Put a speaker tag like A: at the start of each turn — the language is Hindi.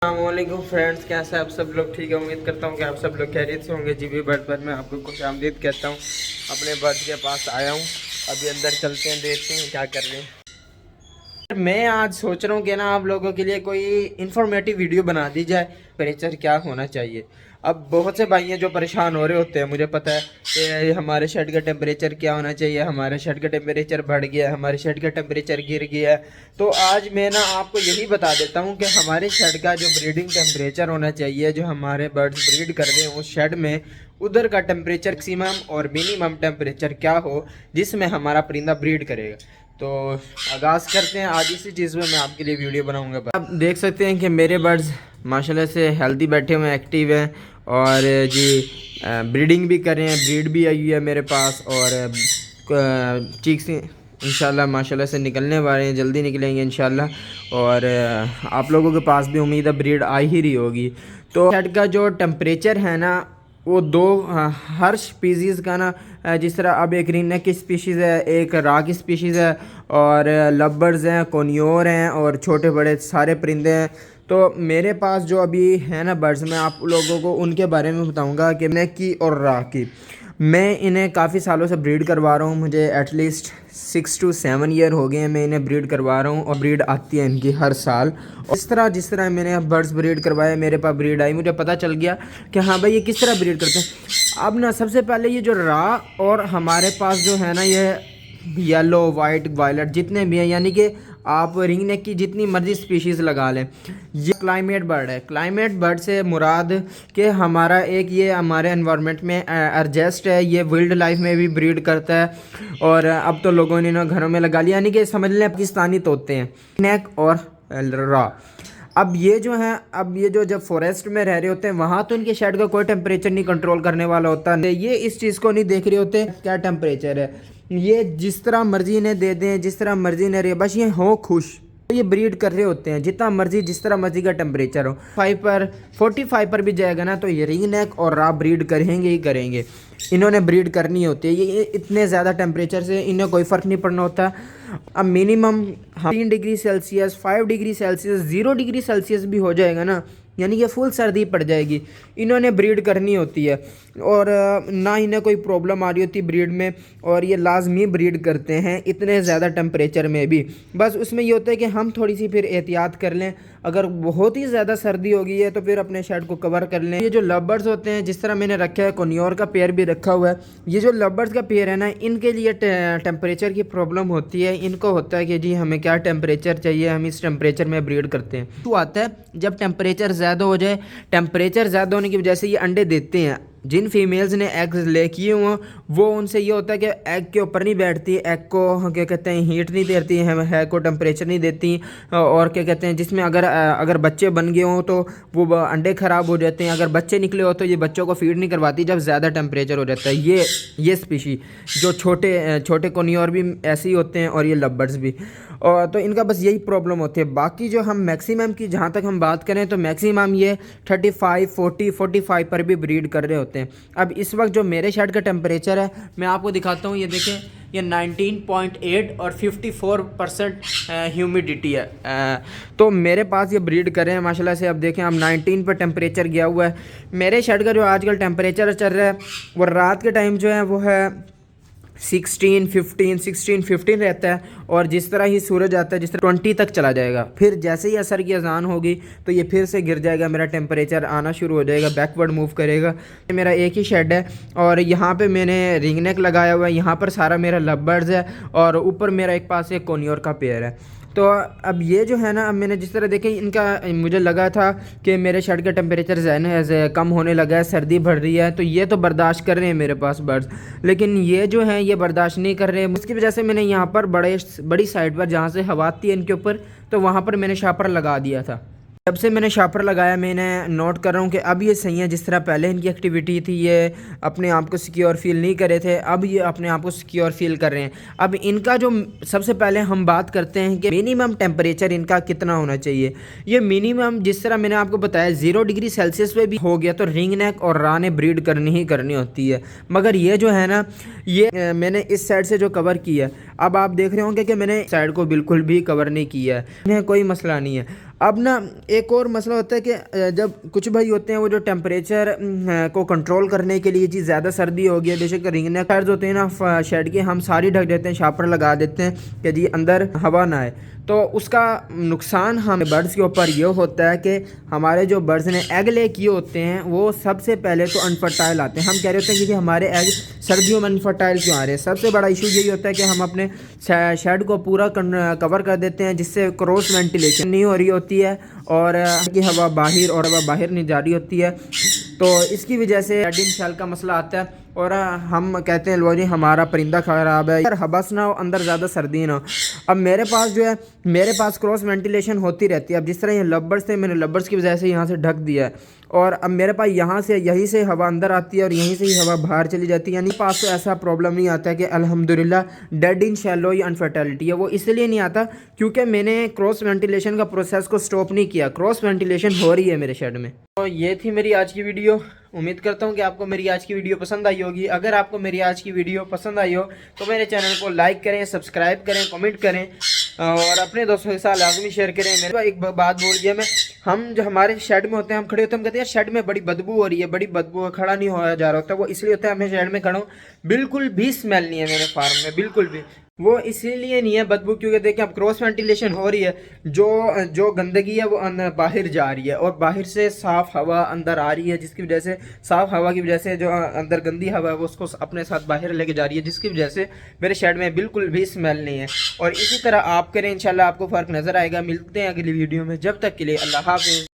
A: अस्सलामुअलैकुम फ्रेंड्स, कैसे आप सब लोग? ठीक है, उम्मीद करता हूँ कि आप सब लोग खैरियत से होंगे। जीबी बर्ड पर मैं आपको खुश आमदीद कहता हूँ। अपने बर्ड के पास आया हूँ, अभी अंदर चलते हैं, देखते हैं क्या कर रहे हैं। मैं आज सोच रहा हूँ कि ना आप लोगों के लिए कोई इन्फॉर्मेटिव वीडियो बना दी जाए, टेम्परेचर क्या होना चाहिए। अब बहुत से भाई हैं जो परेशान हो रहे होते हैं, मुझे पता है कि हमारे शर्ट का टेम्परेचर क्या होना चाहिए, हमारे शर्ट का टेम्परेचर बढ़ गया है, हमारे शर्ट का टेम्परेचर गिर गया है। तो आज मैं ना आपको यही बता देता हूँ कि हमारे शर्ट का जो ब्रीडिंग टेम्परेचर होना चाहिए, जो हमारे बर्ड्स ब्रीड कर रहे हैं उस शेड में, उधर का टेम्परेचर मैक्सिमम और मिनिमम टेम्परेचर क्या हो जिसमें हमारा परिंदा ब्रीड करेगा। तो आगाज़ करते हैं। आज इसी चीज़ में मैं आपके लिए वीडियो बनाऊंगा। आप देख सकते हैं कि मेरे बर्ड्स माशाल्लाह से हेल्दी बैठे हुए हैं, एक्टिव हैं और जी ब्रीडिंग भी कर रहे हैं। ब्रीड भी आई हुई है मेरे पास और चीक्स इंशाल्लाह माशाल्लाह से निकलने वाले हैं, जल्दी निकलेंगे इंशाल्लाह। और आप लोगों के पास भी उम्मीद है ब्रीड आ ही रही होगी। तो शेड का जो टेम्परेचर है ना वो दो हर स्पीसीज़ का ना, जिस तरह अब एक रिंग नेक की स्पीशीज़ है, एक रा की स्पीशीज़ है और लबर्स हैं, कोनियोर हैं और छोटे बड़े सारे परिंदे हैं। तो मेरे पास जो अभी है ना बर्ड्स, मैं आप लोगों को उनके बारे में बताऊंगा कि नेक की और रा की। मैं इन्हें काफ़ी सालों से ब्रीड करवा रहा हूँ, मुझे एटलीस्ट 6 to 7 ईयर हो गए हैं मैं इन्हें ब्रीड करवा रहा हूँ और ब्रीड आती है इनकी हर साल। जिस तरह मैंने बर्ड्स ब्रीड करवाए, मेरे पास ब्रीड आई, मुझे पता चल गया कि हाँ भाई ये किस तरह ब्रीड करते हैं। अब ना सबसे पहले ये जो रा और हमारे पास जो है ना ये येलो, वाइट, वायलेट जितने भी हैं, यानी कि आप रिंग नेक की जितनी मर्जी स्पीशीज़ लगा लें, ये क्लाइमेट बर्ड है। क्लाइमेट बर्ड से मुराद कि हमारा एक ये हमारे एनवायरनमेंट में एडजस्ट है, ये वाइल्ड लाइफ में भी ब्रीड करता है और अब तो लोगों ने ना घरों में लगा लिया, यानी कि समझ लें पाकिस्तानी तोते हैं नेक और रा। अब ये जो है, अब ये जो जब फॉरेस्ट में रह रहे होते हैं वहाँ तो इनके शेड का कोई टेम्परेचर नहीं कंट्रोल करने वाला होता, ये इस चीज़ को नहीं देख रहे होते क्या टेम्परेचर है, ये जिस तरह मर्जी इन्हें दे दें, जिस तरह मर्जी इन्हें रहे, बस ये हो खुश। तो ये ब्रीड कर रहे होते हैं जितना मर्जी, जिस तरह मर्जी का टेम्परेचर हो। 45 पर भी जाएगा ना तो ये रिंग नेक और रा ब्रीड करेंगे ही करेंगे। इन्होंने ब्रीड करनी होती है, ये इतने ज़्यादा टेम्परेचर से इन्हें कोई फ़र्क नहीं पड़ना होता। अब minimum 3 degree Celsius, 5 degree Celsius, 0 degree Celsius भी हो जाएगा ना, यानी कि फुल सर्दी पड़ जाएगी, इन्होंने ब्रीड करनी होती है और ना इन्हें कोई प्रॉब्लम आ रही होती ब्रीड में, और ये लाजमी ब्रीड करते हैं इतने ज़्यादा टेम्परेचर में भी। बस उसमें ये होता है कि हम थोड़ी सी फिर एहतियात कर लें, अगर बहुत ही ज़्यादा सर्दी हो गई है तो फिर अपने शेड को कवर कर लें। ये जो लवर्स होते हैं, जिस तरह मैंने रखा है, कोनियोर का पेयर भी रखा हुआ है, ये जो लवर्स का पेयर है ना, इनके लिए टेम्परेचर की प्रॉब्लम होती है। इनको होता है कि जी हमें क्या टेम्परेचर चाहिए, हम इस टेम्परेचर में ब्रीड करते हैं। तो आता है जब टेम्परेचर ज़्यादा हो जाए, टेम्परेचर ज़्यादा होने की वजह से ये अंडे देते हैं। जिन फीमेल्स ने एग्स ले किए हुए वो उनसे ये होता है कि एग के ऊपर नहीं बैठती, एग को क्या कहते हैं हीट नहीं देती है को टेम्परेचर नहीं देती, और क्या कहते हैं जिसमें अगर बच्चे बन गए हों तो वो अंडे ख़राब हो जाते हैं, अगर बच्चे निकले हो तो ये बच्चों को फीड नहीं करवाती जब ज़्यादा टेम्परेचर हो जाता है। ये स्पीशी जो छोटे कोनियोर भी ऐसे ही होते हैं और ये लवर्स भी, और तो इनका बस यही प्रॉब्लम होती है। बाकी जो हम मैक्सिमम की जहाँ तक हम बात करें तो मैक्सिमम ये 35, 40, 45 पर भी ब्रीड कर रहे होते हैं। अब इस वक्त जो मेरे शेड का टेम्परेचर है मैं आपको दिखाता हूँ, ये देखें, ये 19.8 और 54% ह्यूमिडिटी है। तो मेरे पास ये ब्रीड कर रहे हैं माशाल्लाह से। अब देखें, अब 19 पर टेम्परेचर गया हुआ है। मेरे शेड का जो आजकल टेम्परेचर चल रहा है वो रात के टाइम जो है वो है 16, 15 रहता है, और जिस तरह ही सूरज आता है जिस तरह 20 तक चला जाएगा, फिर जैसे ही असर की अजान होगी तो ये फिर से गिर जाएगा, मेरा टेम्परेचर आना शुरू हो जाएगा, बैकवर्ड मूव करेगा। मेरा एक ही शेड है और यहाँ पे मैंने रिंग नेक लगाया हुआ है, यहाँ पर सारा मेरा लवर्स है और ऊपर मेरा एक पास एक कोनियोर का पेयर है। तो अब ये जो है ना, अब मैंने जिस तरह देखे इनका, मुझे लगा था कि मेरे शर्ट का टेम्परेचर कम होने लगा है, सर्दी बढ़ रही है, तो ये तो बर्दाश्त कर रहे हैं मेरे पास बर्ड्स, लेकिन ये जो हैं ये बर्दाश्त नहीं कर रहे हैं। उसकी वजह से मैंने यहाँ पर बड़ी साइड पर जहाँ से हवा आती है इनके ऊपर, तो वहाँ पर मैंने शापर लगा दिया था। जब से मैंने शापर लगाया मैंने नोट कर रहा हूँ कि अब ये सही है। जिस तरह पहले इनकी एक्टिविटी थी, ये अपने आप को सिक्योर फील नहीं कर रहे थे, अब ये अपने आप को सिक्योर फील कर रहे हैं। अब इनका जो सबसे पहले हम बात करते हैं कि मिनिमम टेम्परेचर इनका कितना होना चाहिए। ये मिनिमम जिस तरह मैंने आपको बताया 0 डिग्री सेल्सियस पे भी हो गया तो रिंग नेक और रा ने ब्रीड करनी ही करनी होती है। मगर ये जो है ना, ये मैंने इस साइड से जो कवर किया है, अब आप देख रहे होंगे कि मैंने साइड को बिल्कुल भी कवर नहीं किया है, इन्हें कोई मसला नहीं है। अब ना एक और मसला होता है कि जब कुछ भाई होते हैं वो जो टेम्परेचर को कंट्रोल करने के लिए जी ज़्यादा सर्दी हो गई है, बेशक रिंगने कर्ज होते हैं ना शेड के, हम सारी ढक देते हैं, शापर लगा देते हैं कि जी अंदर हवा ना आए। तो उसका नुकसान हम बर्ड्स के ऊपर ये होता है कि हमारे जो बर्ड्स ने एग ले किए होते हैं वो सबसे पहले तो अनफर्टाइल आते हैं। हम कह रहे होते हैं कि हमारे एग सर्दियों में अनफर्टाइल क्यों आ रहे हैं। सबसे बड़ा इशू यही होता है कि हम अपने शेड को पूरा कवर कर देते हैं, जिससे क्रॉस वेंटिलेशन नहीं हो रही होती है और की हवा बाहर और हवा बाहर नहीं जा रही होती है। तो इसकी वजह से डेड इन शेल का मसला आता है और हम कहते हैं लो जी हमारा परिंदा ख़राब है यार, हबस ना हो, अंदर ज़्यादा सर्दी ना हो। अब मेरे पास जो है, मेरे पास क्रॉस वेंटिलेशन होती रहती है। अब जिस तरह ये लब्बर्स थे, मैंने लब्बर्स की वजह से यहाँ से ढक दिया है और अब मेरे पास यहाँ से यहीं से हवा अंदर आती है और यहीं से ही हवा बाहर चली जाती है। यानी पास तो ऐसा प्रॉब्लम नहीं आता है कि अल्हम्दुलिल्लाह डेड इन शैलो या अनफर्टिलिटी है। वो इसलिए नहीं आता क्योंकि मैंने क्रॉस वेंटिलेशन का प्रोसेस को स्टॉप नहीं किया। क्रॉस वेंटिलेशन हो रही है मेरे शेड में। तो ये थी मेरी आज की वीडियो। उम्मीद करता हूँ कि आपको मेरी आज की वीडियो पसंद आई होगी। अगर आपको मेरी आज की वीडियो पसंद आई हो तो मेरे चैनल को लाइक करें, सब्सक्राइब करें, कमेंट करें और अपने दोस्तों के साथ लाजमी शेयर करें। मेरे एक बात बोल दिया मैं, हम जो हमारे शेड में होते हैं, हम खड़े होते हैं, हम कहते हैं शेड में बड़ी बदबू हो रही है, बड़ी बदबू है, खड़ा नहीं होया जा रहा होता। वो इसलिए होता है मैं शेड में खड़ा हूँ, बिल्कुल भी स्मेल नहीं है मेरे फार्म में, बिल्कुल भी। वो इसीलिए नहीं है बदबू क्योंकि देखिए अब क्रॉस वेंटिलेशन हो रही है, जो गंदगी है वो बाहर जा रही है और बाहर से साफ़ हवा अंदर आ रही है, जिसकी वजह से साफ़ हवा की वजह से जो अंदर गंदी हवा है वो उसको अपने साथ बाहर लेके जा रही है, जिसकी वजह से मेरे शेड में बिल्कुल भी स्मेल नहीं है। और इसी तरह आप करें, इंशाल्लाह आपको फ़र्क नज़र आएगा। मिलते हैं अगली वीडियो में, जब तक के लिए अल्लाह हाफ़िज़।